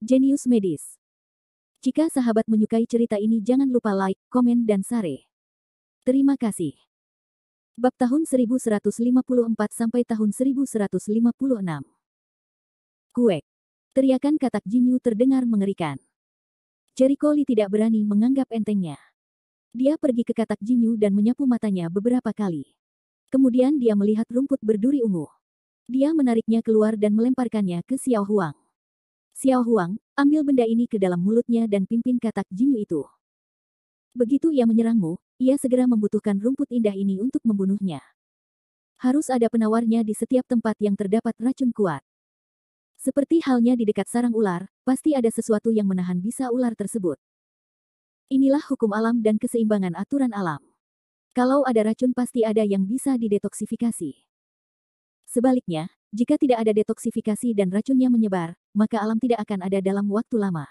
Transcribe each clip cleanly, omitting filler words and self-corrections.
Jenius Medis. Jika sahabat menyukai cerita ini jangan lupa like, komen dan share. Terima kasih. Bab tahun 1154 sampai tahun 1156. Kuek. Teriakan katak Jinyu terdengar mengerikan. Jericho Lee tidak berani menganggap entengnya. Dia pergi ke katak Jinyu dan menyapu matanya beberapa kali. Kemudian dia melihat rumput berduri ungu. Dia menariknya keluar dan melemparkannya ke Xiao Huang. Xiao Huang, ambil benda ini ke dalam mulutnya dan pimpin katak Jinyu itu. Begitu ia menyerangmu, ia segera membutuhkan rumput indah ini untuk membunuhnya. Harus ada penawarnya di setiap tempat yang terdapat racun kuat. Seperti halnya di dekat sarang ular, pasti ada sesuatu yang menahan bisa ular tersebut. Inilah hukum alam dan keseimbangan aturan alam. Kalau ada racun pasti ada yang bisa didetoksifikasi. Sebaliknya, jika tidak ada detoksifikasi dan racunnya menyebar, maka alam tidak akan ada dalam waktu lama.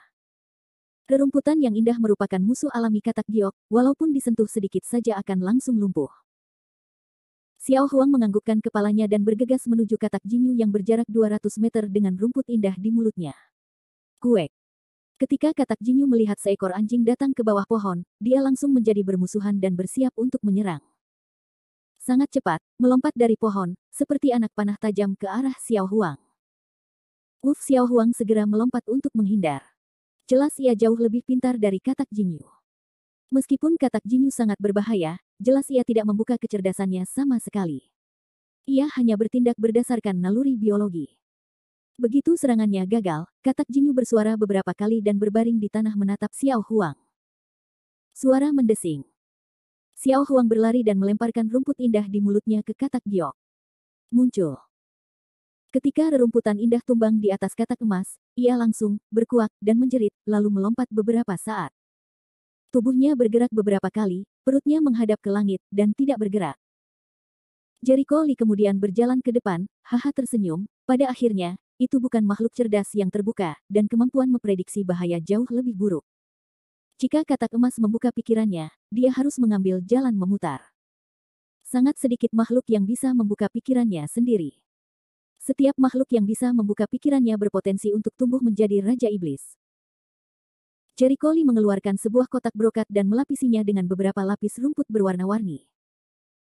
Rerumputan yang indah merupakan musuh alami katak giok, walaupun disentuh sedikit saja akan langsung lumpuh. Xiao Huang menganggukkan kepalanya dan bergegas menuju katak Jinyu yang berjarak 200 meter dengan rumput indah di mulutnya. Kuek. Ketika katak Jinyu melihat seekor anjing datang ke bawah pohon, dia langsung menjadi bermusuhan dan bersiap untuk menyerang. Sangat cepat, melompat dari pohon, seperti anak panah tajam ke arah Xiao Huang. Xiao Huang segera melompat untuk menghindar. Jelas ia jauh lebih pintar dari katak Jinyu. Meskipun katak Jinyu sangat berbahaya, jelas ia tidak membuka kecerdasannya sama sekali. Ia hanya bertindak berdasarkan naluri biologi. Begitu serangannya gagal, katak Jinyu bersuara beberapa kali dan berbaring di tanah menatap Xiao Huang. Suara mendesing. Xiao Huang berlari dan melemparkan rumput indah di mulutnya ke katak giok. Muncul. Ketika rerumputan indah tumbang di atas katak emas, ia langsung berkuak dan menjerit, lalu melompat beberapa saat. Tubuhnya bergerak beberapa kali, perutnya menghadap ke langit, dan tidak bergerak. Jericho Lee kemudian berjalan ke depan, haha tersenyum, pada akhirnya, itu bukan makhluk cerdas yang terbuka, dan kemampuan memprediksi bahaya jauh lebih buruk. Jika katak emas membuka pikirannya, dia harus mengambil jalan memutar. Sangat sedikit makhluk yang bisa membuka pikirannya sendiri. Setiap makhluk yang bisa membuka pikirannya berpotensi untuk tumbuh menjadi Raja Iblis. Jericho Lee mengeluarkan sebuah kotak brokat dan melapisinya dengan beberapa lapis rumput berwarna-warni.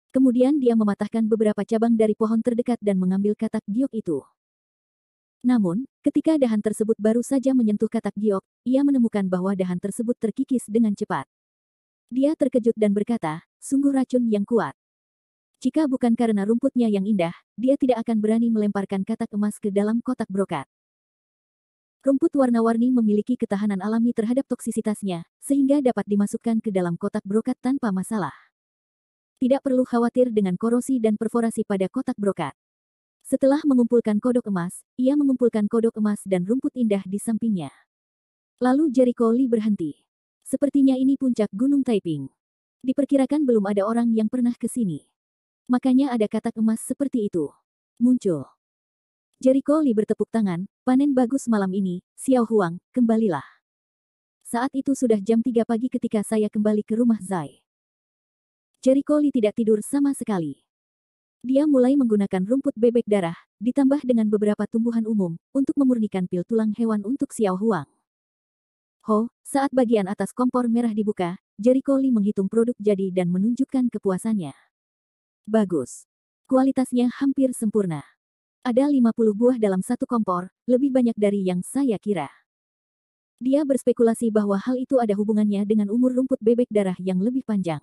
Kemudian dia mematahkan beberapa cabang dari pohon terdekat dan mengambil katak giok itu. Namun, ketika dahan tersebut baru saja menyentuh katak giok, ia menemukan bahwa dahan tersebut terkikis dengan cepat. Dia terkejut dan berkata, sungguh racun yang kuat. Jika bukan karena rumputnya yang indah, dia tidak akan berani melemparkan katak emas ke dalam kotak brokat. Rumput warna-warni memiliki ketahanan alami terhadap toksisitasnya, sehingga dapat dimasukkan ke dalam kotak brokat tanpa masalah. Tidak perlu khawatir dengan korosi dan perforasi pada kotak brokat. Setelah mengumpulkan kodok emas, ia mengumpulkan kodok emas dan rumput indah di sampingnya. Lalu Jericho Lee berhenti. Sepertinya ini puncak Gunung Taiping. Diperkirakan belum ada orang yang pernah ke sini. Makanya ada katak emas seperti itu. Muncul. Jericho Lee bertepuk tangan, panen bagus malam ini, Xiao Huang, kembalilah. Saat itu sudah jam 3 pagi ketika saya kembali ke rumah Zai. Jericho Lee tidak tidur sama sekali. Dia mulai menggunakan rumput bebek darah, ditambah dengan beberapa tumbuhan umum, untuk memurnikan pil tulang hewan untuk Xiao Huang. Saat bagian atas kompor merah dibuka, Jericho Lee menghitung produk jadi dan menunjukkan kepuasannya. Bagus. Kualitasnya hampir sempurna. Ada 50 buah dalam satu kompor, lebih banyak dari yang saya kira. Dia berspekulasi bahwa hal itu ada hubungannya dengan umur rumput bebek darah yang lebih panjang.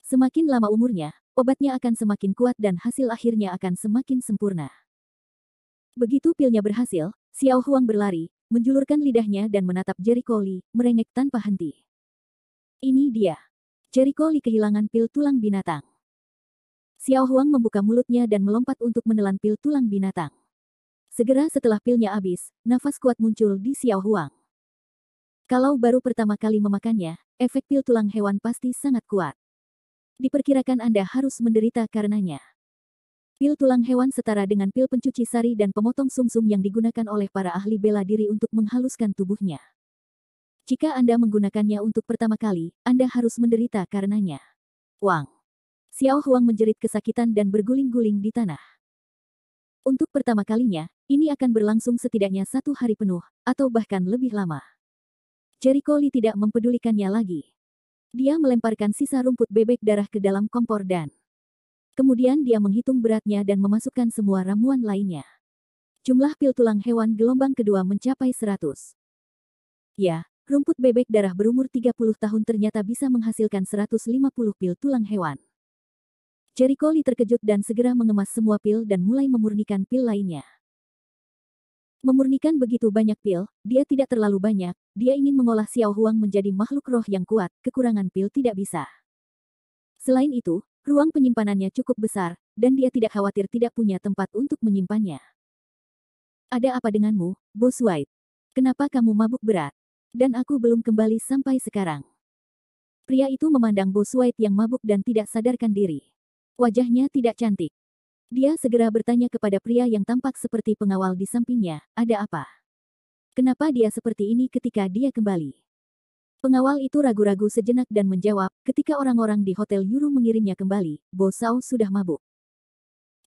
Semakin lama umurnya, obatnya akan semakin kuat dan hasil akhirnya akan semakin sempurna. Begitu pilnya berhasil, Xiao Huang berlari, menjulurkan lidahnya dan menatap Jericho Lee, merengek tanpa henti. Ini dia. Jericho Lee kehilangan pil tulang binatang. Xiao Huang membuka mulutnya dan melompat untuk menelan pil tulang binatang. Segera setelah pilnya habis, nafas kuat muncul di Xiao Huang. Kalau baru pertama kali memakannya, efek pil tulang hewan pasti sangat kuat. Diperkirakan Anda harus menderita karenanya. Pil tulang hewan setara dengan pil pencuci sari dan pemotong sumsum yang digunakan oleh para ahli bela diri untuk menghaluskan tubuhnya. Jika Anda menggunakannya untuk pertama kali, Anda harus menderita karenanya. Wang. Xiao Huang menjerit kesakitan dan berguling-guling di tanah. Untuk pertama kalinya, ini akan berlangsung setidaknya 1 hari penuh, atau bahkan lebih lama. Jericho Lee tidak mempedulikannya lagi. Dia melemparkan sisa rumput bebek darah ke dalam kompor dan kemudian dia menghitung beratnya dan memasukkan semua ramuan lainnya. Jumlah pil tulang hewan gelombang kedua mencapai 100. Ya, rumput bebek darah berumur 30 tahun ternyata bisa menghasilkan 150 pil tulang hewan. Jericho Lee terkejut dan segera mengemas semua pil dan mulai memurnikan pil lainnya. Memurnikan begitu banyak pil, dia tidak terlalu banyak, dia ingin mengolah Xiao Huang menjadi makhluk roh yang kuat, kekurangan pil tidak bisa. Selain itu, ruang penyimpanannya cukup besar, dan dia tidak khawatir tidak punya tempat untuk menyimpannya. Ada apa denganmu, Bos White? Kenapa kamu mabuk berat? Dan aku belum kembali sampai sekarang. Pria itu memandang Bos White yang mabuk dan tidak sadarkan diri. Wajahnya tidak cantik. Dia segera bertanya kepada pria yang tampak seperti pengawal di sampingnya, ada apa? Kenapa dia seperti ini ketika dia kembali? Pengawal itu ragu-ragu sejenak dan menjawab, ketika orang-orang di Hotel Yuru mengirimnya kembali, Bo Sao sudah mabuk.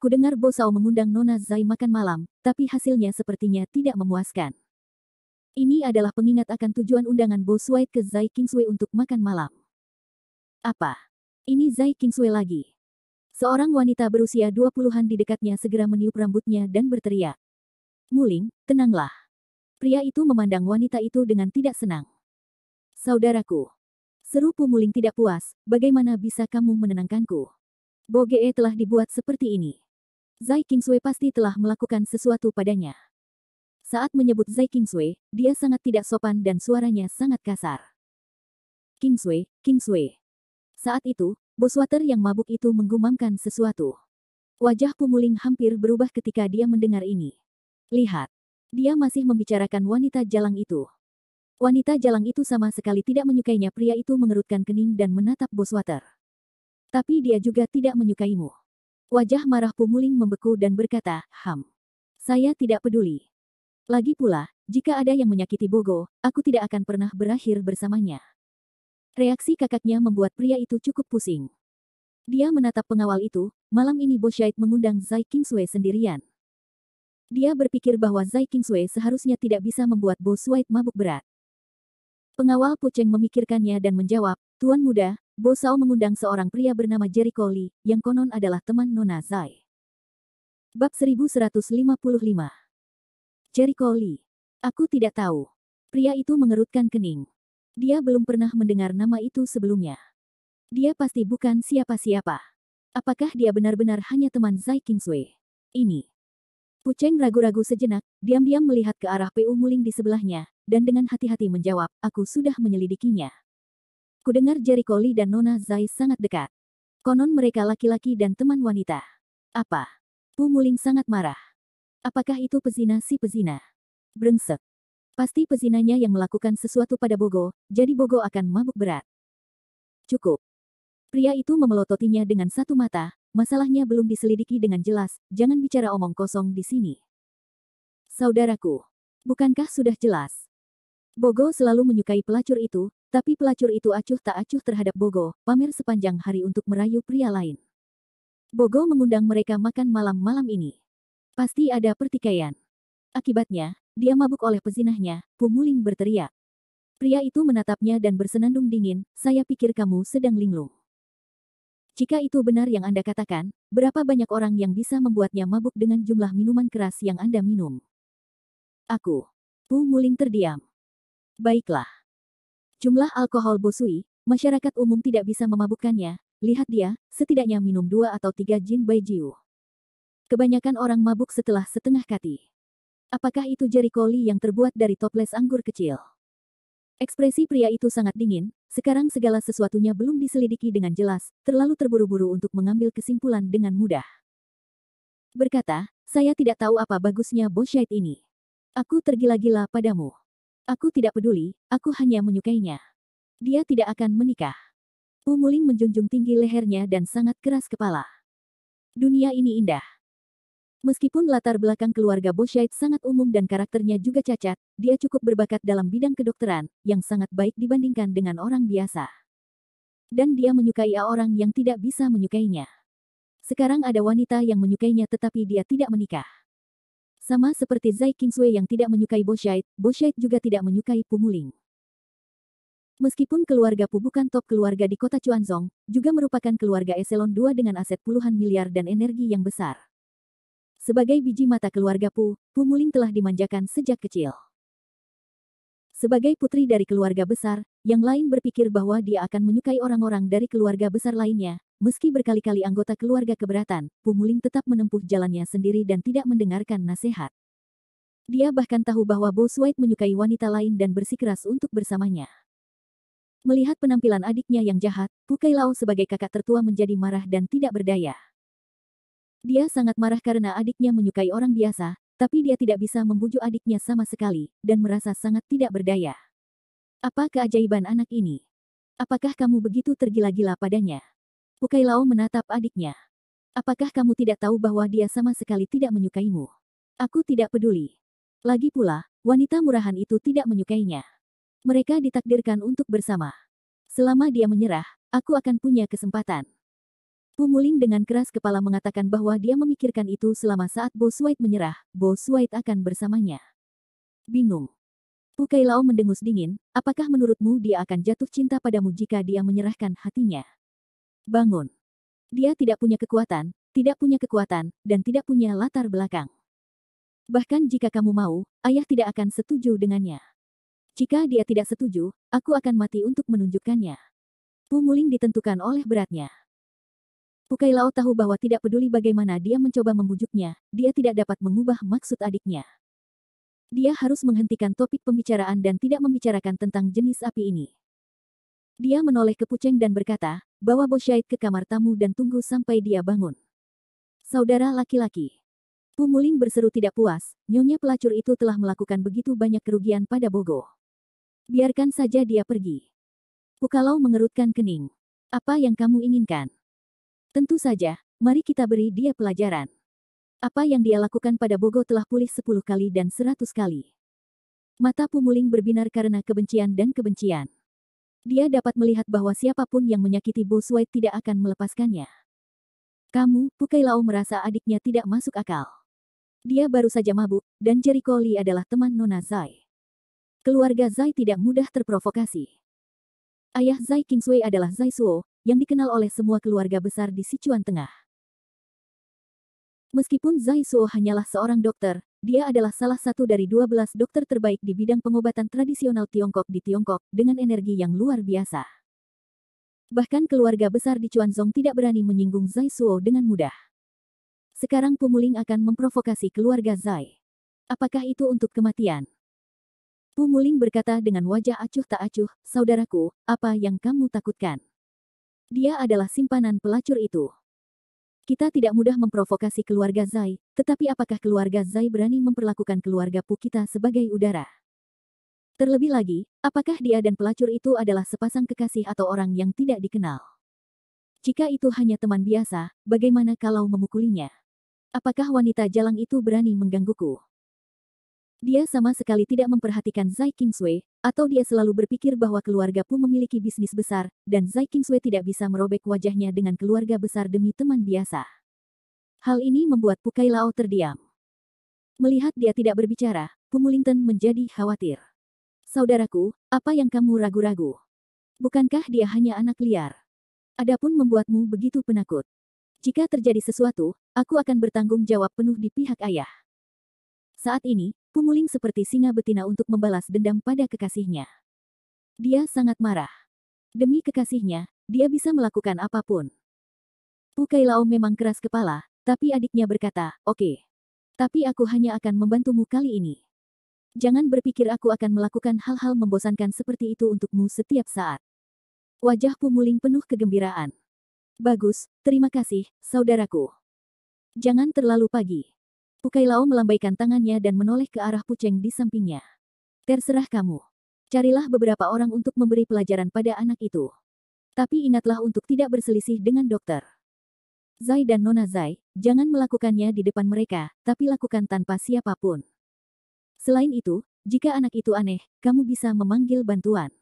Kudengar Bo Sao mengundang Nona Zai makan malam, tapi hasilnya sepertinya tidak memuaskan. Ini adalah pengingat akan tujuan undangan Bos White ke Zai Kingsway untuk makan malam. Apa? Ini Zai Kingsway lagi. Seorang wanita berusia 20-an di dekatnya segera meniup rambutnya dan berteriak. Muling, tenanglah. Pria itu memandang wanita itu dengan tidak senang. Saudaraku. Seru Pu Muling tidak puas, bagaimana bisa kamu menenangkanku? Boge telah dibuat seperti ini. Zai Kingsway pasti telah melakukan sesuatu padanya. Saat menyebut Zai Kingsway, dia sangat tidak sopan dan suaranya sangat kasar. Kingsway, Kingsway. Saat itu, Bos Water yang mabuk itu menggumamkan sesuatu. Wajah Pumuling hampir berubah ketika dia mendengar ini. Lihat. Dia masih membicarakan wanita jalang itu. Wanita jalang itu sama sekali tidak menyukainya. Pria itu mengerutkan kening dan menatap Bos Water. Tapi dia juga tidak menyukaimu. Wajah marah Pumuling membeku dan berkata, saya tidak peduli. Lagi pula, jika ada yang menyakiti Bogo, aku tidak akan pernah berakhir bersamanya. Reaksi kakaknya membuat pria itu cukup pusing. Dia menatap pengawal itu, malam ini Boshait mengundang Zai Kingsway sendirian. Dia berpikir bahwa Zai Kingsway seharusnya tidak bisa membuat Bos White mabuk berat. Pengawal Puceng memikirkannya dan menjawab, Tuan muda, Bo Sao mengundang seorang pria bernama Jericho Lee, yang konon adalah teman Nona Zai. Bab 1155. Jericho Lee. Aku tidak tahu. Pria itu mengerutkan kening. Dia belum pernah mendengar nama itu sebelumnya. Dia pasti bukan siapa-siapa. Apakah dia benar-benar hanya teman Zai Kingsway? Ini. Puceng ragu-ragu sejenak, diam-diam melihat ke arah Pu Muling di sebelahnya, dan dengan hati-hati menjawab, aku sudah menyelidikinya. Kudengar Jericho Lee dan Nona Zai sangat dekat. Konon mereka laki-laki dan teman wanita. Apa? Pu Muling sangat marah. Apakah itu pezina si pezina? Brengsek. Pasti pezinanya yang melakukan sesuatu pada Bogo, jadi Bogo akan mabuk berat. Cukup. Pria itu memelototinya dengan satu mata, masalahnya belum diselidiki dengan jelas, jangan bicara omong kosong di sini. Saudaraku, bukankah sudah jelas? Bogo selalu menyukai pelacur itu, tapi pelacur itu acuh tak acuh terhadap Bogo, pamer sepanjang hari untuk merayu pria lain. Bogo mengundang mereka makan malam-malam ini. Pasti ada pertikaian. Akibatnya, dia mabuk oleh pezinahnya, Pu Muling berteriak. Pria itu menatapnya dan bersenandung dingin, saya pikir kamu sedang linglung. Jika itu benar yang Anda katakan, berapa banyak orang yang bisa membuatnya mabuk dengan jumlah minuman keras yang Anda minum? Aku. Pu Muling terdiam. Baiklah. Jumlah alkohol Bosui, masyarakat umum tidak bisa memabukkannya, lihat dia, setidaknya minum 2 atau 3 Jin Baijiu. Kebanyakan orang mabuk setelah setengah kati. Apakah itu Jericho Lee yang terbuat dari toples anggur kecil? Ekspresi pria itu sangat dingin, sekarang segala sesuatunya belum diselidiki dengan jelas, terlalu terburu-buru untuk mengambil kesimpulan dengan mudah. Berkata, saya tidak tahu apa bagusnya Boshait ini. Aku tergila-gila padamu. Aku tidak peduli, aku hanya menyukainya. Dia tidak akan menikah. Pu Muling menjunjung tinggi lehernya dan sangat keras kepala. Dunia ini indah. Meskipun latar belakang keluarga Boshait sangat umum dan karakternya juga cacat, dia cukup berbakat dalam bidang kedokteran, yang sangat baik dibandingkan dengan orang biasa. Dan dia menyukai orang yang tidak bisa menyukainya. Sekarang ada wanita yang menyukainya tetapi dia tidak menikah. Sama seperti Zai Qingsui yang tidak menyukai Bo Shite juga tidak menyukai Pumuling. Meskipun keluarga Pu bukan top keluarga di kota Chuanzong, juga merupakan keluarga eselon 2 dengan aset puluhan miliar dan energi yang besar. Sebagai biji mata keluarga Pu, Pumuling telah dimanjakan sejak kecil. Sebagai putri dari keluarga besar, yang lain berpikir bahwa dia akan menyukai orang-orang dari keluarga besar lainnya. Meski berkali-kali anggota keluarga keberatan, Pumuling tetap menempuh jalannya sendiri dan tidak mendengarkan nasihat. Dia bahkan tahu bahwa Bo Swite menyukai wanita lain dan bersikeras untuk bersamanya. Melihat penampilan adiknya yang jahat, Pu Kailao sebagai kakak tertua menjadi marah dan tidak berdaya. Dia sangat marah karena adiknya menyukai orang biasa, tapi dia tidak bisa membujuk adiknya sama sekali, dan merasa sangat tidak berdaya. Apa keajaiban anak ini? Apakah kamu begitu tergila-gila padanya? Pu Kailao menatap adiknya. Apakah kamu tidak tahu bahwa dia sama sekali tidak menyukaimu? Aku tidak peduli. Lagi pula, wanita murahan itu tidak menyukainya. Mereka ditakdirkan untuk bersama. Selama dia menyerah, aku akan punya kesempatan. Pumuling dengan keras kepala mengatakan bahwa dia memikirkan itu selama saat Bo Swite menyerah, Bo Swite akan bersamanya. Bingung. Pu Kailao mendengus dingin, apakah menurutmu dia akan jatuh cinta padamu jika dia menyerahkan hatinya? Bangun. Dia tidak punya kekuatan, dan tidak punya latar belakang. Bahkan jika kamu mau, ayah tidak akan setuju dengannya. Jika dia tidak setuju, aku akan mati untuk menunjukkannya. Pumuling ditentukan oleh beratnya. Pu Kailao tahu bahwa tidak peduli bagaimana dia mencoba membujuknya, dia tidak dapat mengubah maksud adiknya. Dia harus menghentikan topik pembicaraan dan tidak membicarakan tentang jenis api ini. Dia menoleh ke Puceng dan berkata, bawa Bo Shite ke kamar tamu dan tunggu sampai dia bangun. Saudara laki-laki. Pumuling berseru tidak puas, nyonya pelacur itu telah melakukan begitu banyak kerugian pada Bogo. Biarkan saja dia pergi. Pu Kailao mengerutkan kening. Apa yang kamu inginkan? Tentu saja, mari kita beri dia pelajaran. Apa yang dia lakukan pada Bogo telah pulih 10 kali dan 100 kali. Mata Pumuling berbinar karena kebencian dan kebencian. Dia dapat melihat bahwa siapapun yang menyakiti Bo Swite tidak akan melepaskannya. Kamu, Pu Kailao merasa adiknya tidak masuk akal. Dia baru saja mabuk, dan Jericho Lee adalah teman Nona Zai. Keluarga Zai tidak mudah terprovokasi. Ayah Zai Qingsui adalah Zai Suo, yang dikenal oleh semua keluarga besar di Sichuan Tengah. Meskipun Zai Suo hanyalah seorang dokter, dia adalah salah satu dari 12 dokter terbaik di bidang pengobatan tradisional Tiongkok di Tiongkok, dengan energi yang luar biasa. Bahkan keluarga besar di Chuanzong tidak berani menyinggung Zai Suo dengan mudah. Sekarang Pumuling akan memprovokasi keluarga Zai. Apakah itu untuk kematian? Pumuling berkata dengan wajah acuh tak acuh, saudaraku, apa yang kamu takutkan? Dia adalah simpanan pelacur itu. Kita tidak mudah memprovokasi keluarga Zai, tetapi apakah keluarga Zai berani memperlakukan keluarga Pu kita sebagai udara? Terlebih lagi, apakah dia dan pelacur itu adalah sepasang kekasih atau orang yang tidak dikenal? Jika itu hanya teman biasa, bagaimana kalau memukulinya? Apakah wanita jalang itu berani menggangguku? Dia sama sekali tidak memperhatikan Zai Qingsui, atau dia selalu berpikir bahwa keluarga Pu memiliki bisnis besar, dan Zai Qingsui tidak bisa merobek wajahnya dengan keluarga besar demi teman biasa. Hal ini membuat Pu Kailao terdiam. Melihat dia tidak berbicara, Pumulington menjadi khawatir. Saudaraku, apa yang kamu ragu-ragu? Bukankah dia hanya anak liar? Adapun membuatmu begitu penakut. Jika terjadi sesuatu, aku akan bertanggung jawab penuh di pihak ayah. Saat ini, Pumuling seperti singa betina untuk membalas dendam pada kekasihnya. Dia sangat marah. Demi kekasihnya, dia bisa melakukan apapun. Pu Kailao memang keras kepala, tapi adiknya berkata, oke. Tapi aku hanya akan membantumu kali ini. Jangan berpikir aku akan melakukan hal-hal membosankan seperti itu untukmu setiap saat. Wajah Pumuling penuh kegembiraan. Bagus, terima kasih, saudaraku. Jangan terlalu pagi. Pu Kailao melambaikan tangannya dan menoleh ke arah Puceng di sampingnya. Terserah kamu. Carilah beberapa orang untuk memberi pelajaran pada anak itu. Tapi ingatlah untuk tidak berselisih dengan dokter. Zai dan Nona Zai, jangan melakukannya di depan mereka, tapi lakukan tanpa siapapun. Selain itu, jika anak itu aneh, kamu bisa memanggil bantuan.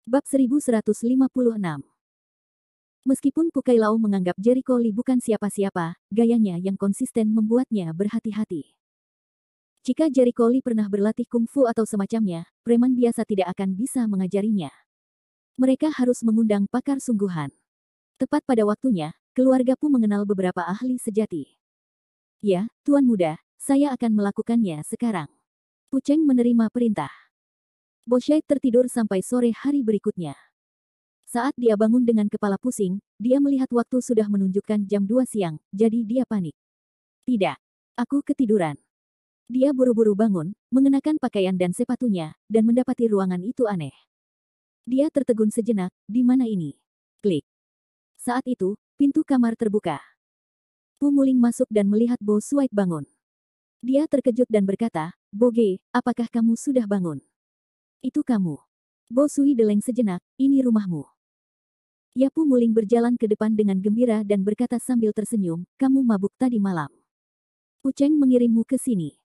Bab 1156. Meskipun Pu Kailao menganggap Jericho Lee bukan siapa-siapa, gayanya yang konsisten membuatnya berhati-hati. Jika Jericho Lee pernah berlatih kungfu atau semacamnya, preman biasa tidak akan bisa mengajarinya. Mereka harus mengundang pakar sungguhan. Tepat pada waktunya, keluarga Pu mengenal beberapa ahli sejati. Ya, Tuan Muda, saya akan melakukannya sekarang. Pu Cheng menerima perintah. Bo Shai tertidur sampai sore hari berikutnya. Saat dia bangun dengan kepala pusing, dia melihat waktu sudah menunjukkan jam 2 siang, jadi dia panik. Tidak, aku ketiduran. Dia buru-buru bangun, mengenakan pakaian dan sepatunya, dan mendapati ruangan itu aneh. Dia tertegun sejenak, di mana ini? Klik. Saat itu, pintu kamar terbuka. Pu Muling masuk dan melihat Bo Suait bangun. Dia terkejut dan berkata, Bo Ge, apakah kamu sudah bangun? Itu kamu. Bo Sui deleng sejenak, ini rumahmu. Ya Pu Muling berjalan ke depan dengan gembira dan berkata sambil tersenyum, kamu mabuk tadi malam. Pu Cheng mengirimmu ke sini.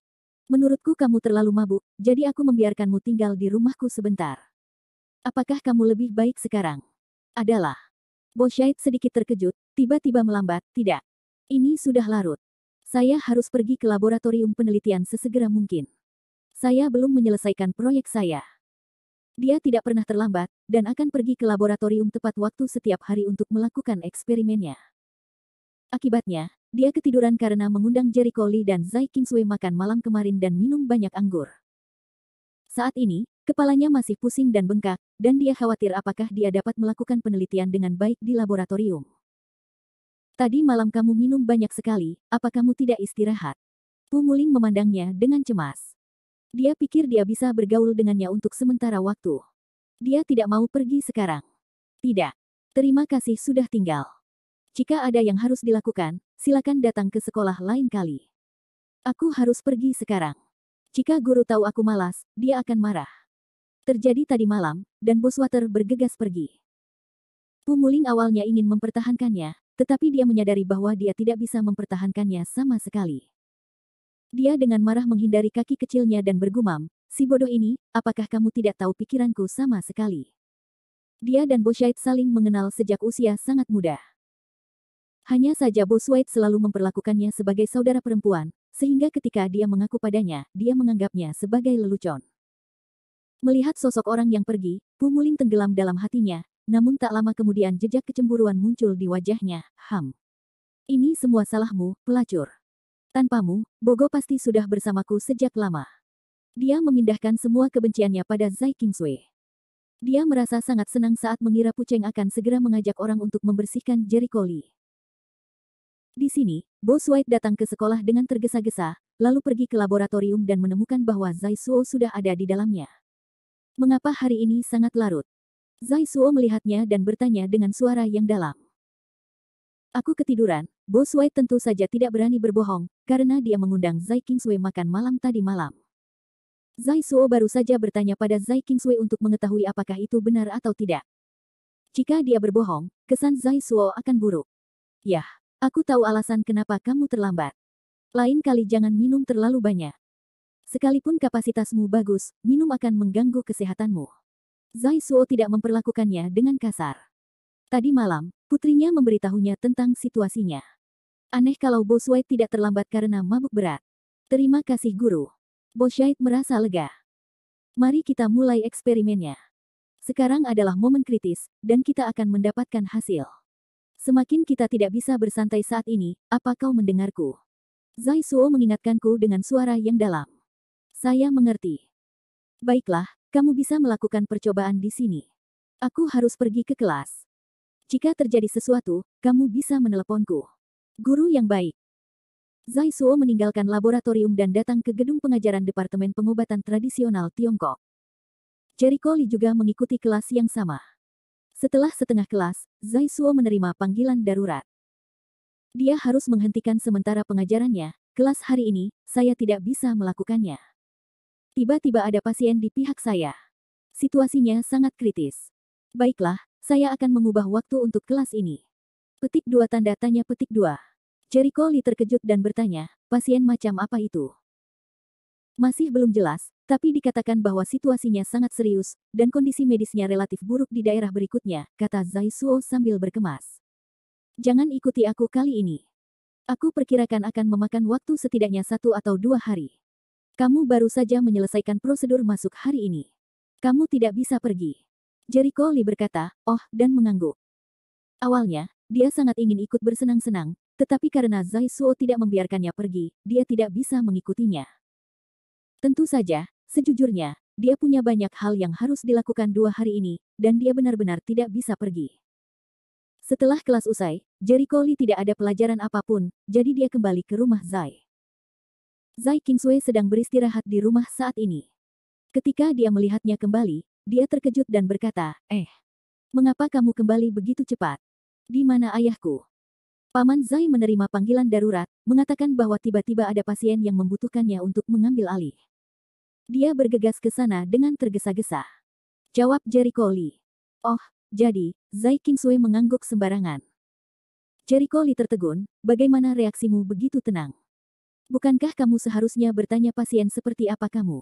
Menurutku kamu terlalu mabuk, jadi aku membiarkanmu tinggal di rumahku sebentar. Apakah kamu lebih baik sekarang? Adalah. Bo Shai sedikit terkejut, tiba-tiba melambat, tidak. Ini sudah larut. Saya harus pergi ke laboratorium penelitian sesegera mungkin. Saya belum menyelesaikan proyek saya. Dia tidak pernah terlambat, dan akan pergi ke laboratorium tepat waktu setiap hari untuk melakukan eksperimennya. Akibatnya, dia ketiduran karena mengundang Jericho Lee dan Zai Kingsway makan malam kemarin dan minum banyak anggur. Saat ini, kepalanya masih pusing dan bengkak, dan dia khawatir apakah dia dapat melakukan penelitian dengan baik di laboratorium. Tadi malam kamu minum banyak sekali, apa kamu tidak istirahat? Pu Muling memandangnya dengan cemas. Dia pikir dia bisa bergaul dengannya untuk sementara waktu. Dia tidak mau pergi sekarang. Tidak. Terima kasih sudah tinggal. Jika ada yang harus dilakukan, silakan datang ke sekolah lain kali. Aku harus pergi sekarang. Jika guru tahu aku malas, dia akan marah. Terjadi tadi malam, dan Boswater bergegas pergi. Pu Muling awalnya ingin mempertahankannya, tetapi dia menyadari bahwa dia tidak bisa mempertahankannya sama sekali. Dia dengan marah menghindari kaki kecilnya dan bergumam, si bodoh ini, apakah kamu tidak tahu pikiranku sama sekali? Dia dan Bo Shai saling mengenal sejak usia sangat muda. Hanya saja Bo Suait selalu memperlakukannya sebagai saudara perempuan, sehingga ketika dia mengaku padanya, dia menganggapnya sebagai lelucon. Melihat sosok orang yang pergi, Pu Muling tenggelam dalam hatinya, namun tak lama kemudian jejak kecemburuan muncul di wajahnya, Ini semua salahmu, pelacur. Tanpamu, Bogo pasti sudah bersamaku sejak lama. Dia memindahkan semua kebenciannya pada Zai Kingsway. Dia merasa sangat senang saat mengira Pu Cheng akan segera mengajak orang untuk membersihkan Jericho Lee. Di sini, Bo Suait datang ke sekolah dengan tergesa-gesa, lalu pergi ke laboratorium dan menemukan bahwa Zai Suo sudah ada di dalamnya. Mengapa hari ini sangat larut? Zai Suo melihatnya dan bertanya dengan suara yang dalam. Aku ketiduran. Bo Suait tentu saja tidak berani berbohong, karena dia mengundang Zai Kingsway makan malam tadi malam. Zai Suo baru saja bertanya pada Zai Kingsway untuk mengetahui apakah itu benar atau tidak. Jika dia berbohong, kesan Zai Suo akan buruk. Yah. Aku tahu alasan kenapa kamu terlambat. Lain kali jangan minum terlalu banyak. Sekalipun kapasitasmu bagus, minum akan mengganggu kesehatanmu. Zai Suo tidak memperlakukannya dengan kasar. Tadi malam, putrinya memberitahunya tentang situasinya. Aneh kalau Bo Suait tidak terlambat karena mabuk berat. Terima kasih guru. Bo Shai merasa lega. Mari kita mulai eksperimennya. Sekarang adalah momen kritis, dan kita akan mendapatkan hasil. Semakin kita tidak bisa bersantai saat ini, apa kau mendengarku? Zai Suo mengingatkanku dengan suara yang dalam. Saya mengerti. Baiklah, kamu bisa melakukan percobaan di sini. Aku harus pergi ke kelas. Jika terjadi sesuatu, kamu bisa meneleponku. Guru yang baik. Zai Suo meninggalkan laboratorium dan datang ke gedung pengajaran Departemen Pengobatan Tradisional Tiongkok. Jericho Lee juga mengikuti kelas yang sama. Setelah setengah kelas, Zai Suo menerima panggilan darurat. Dia harus menghentikan sementara pengajarannya. Kelas hari ini, saya tidak bisa melakukannya. Tiba-tiba ada pasien di pihak saya. Situasinya sangat kritis. Baiklah, saya akan mengubah waktu untuk kelas ini. Petik 2 tanda tanya petik 2. Jericho Lee terkejut dan bertanya, pasien macam apa itu? Masih belum jelas, tapi dikatakan bahwa situasinya sangat serius, dan kondisi medisnya relatif buruk di daerah berikutnya, kata Zai Suo sambil berkemas. Jangan ikuti aku kali ini. Aku perkirakan akan memakan waktu setidaknya 1 atau 2 hari. Kamu baru saja menyelesaikan prosedur masuk hari ini. Kamu tidak bisa pergi. Jericho Lee berkata, oh, dan mengangguk. Awalnya, dia sangat ingin ikut bersenang-senang, tetapi karena Zai Suo tidak membiarkannya pergi, dia tidak bisa mengikutinya. Tentu saja, sejujurnya, dia punya banyak hal yang harus dilakukan 2 hari ini, dan dia benar-benar tidak bisa pergi. Setelah kelas usai, Jericho Lee tidak ada pelajaran apapun, jadi dia kembali ke rumah Zai. Zai Qingsui sedang beristirahat di rumah saat ini. Ketika dia melihatnya kembali, dia terkejut dan berkata, mengapa kamu kembali begitu cepat? Di mana ayahku? Paman Zai menerima panggilan darurat, mengatakan bahwa tiba-tiba ada pasien yang membutuhkannya untuk mengambil alih. Dia bergegas ke sana dengan tergesa-gesa. Jawab Jericho Lee. Oh, jadi, Zai Qingsui mengangguk sembarangan. Jericho Lee tertegun, bagaimana reaksimu begitu tenang? Bukankah kamu seharusnya bertanya pasien seperti apa kamu?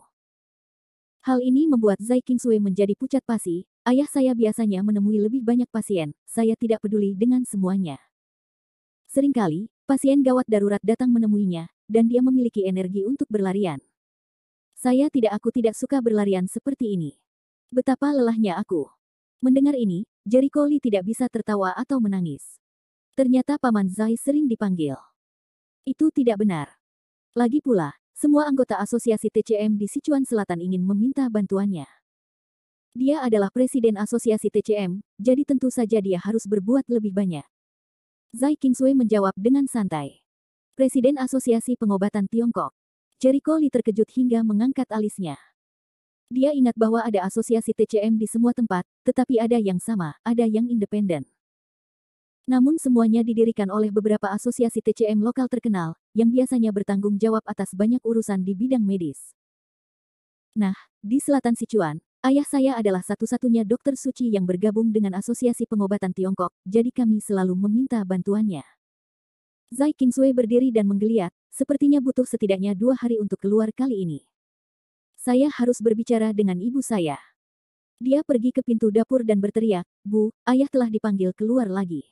Hal ini membuat Zai Qingsui menjadi pucat pasi, ayah saya biasanya menemui lebih banyak pasien, saya tidak peduli dengan semuanya. Seringkali, pasien gawat darurat datang menemuinya, dan dia memiliki energi untuk berlarian. Aku tidak suka berlarian seperti ini. Betapa lelahnya aku. Mendengar ini, Jericho Lee tidak bisa tertawa atau menangis. Ternyata Paman Zai sering dipanggil. Itu tidak benar. Lagi pula, semua anggota asosiasi TCM di Sichuan Selatan ingin meminta bantuannya. Dia adalah presiden asosiasi TCM, jadi tentu saja dia harus berbuat lebih banyak. Zai Qingsui menjawab dengan santai. Presiden Asosiasi Pengobatan Tiongkok. Jericho Lee terkejut hingga mengangkat alisnya. Dia ingat bahwa ada asosiasi TCM di semua tempat, tetapi ada yang sama, ada yang independen. Namun semuanya didirikan oleh beberapa asosiasi TCM lokal terkenal, yang biasanya bertanggung jawab atas banyak urusan di bidang medis. Nah, di selatan Sichuan, ayah saya adalah satu-satunya dokter suci yang bergabung dengan Asosiasi Pengobatan Tiongkok, jadi kami selalu meminta bantuannya. Zai Qingsui berdiri dan menggeliat, sepertinya butuh setidaknya 2 hari untuk keluar kali ini. Saya harus berbicara dengan ibu saya. Dia pergi ke pintu dapur dan berteriak, Bu, ayah telah dipanggil keluar lagi.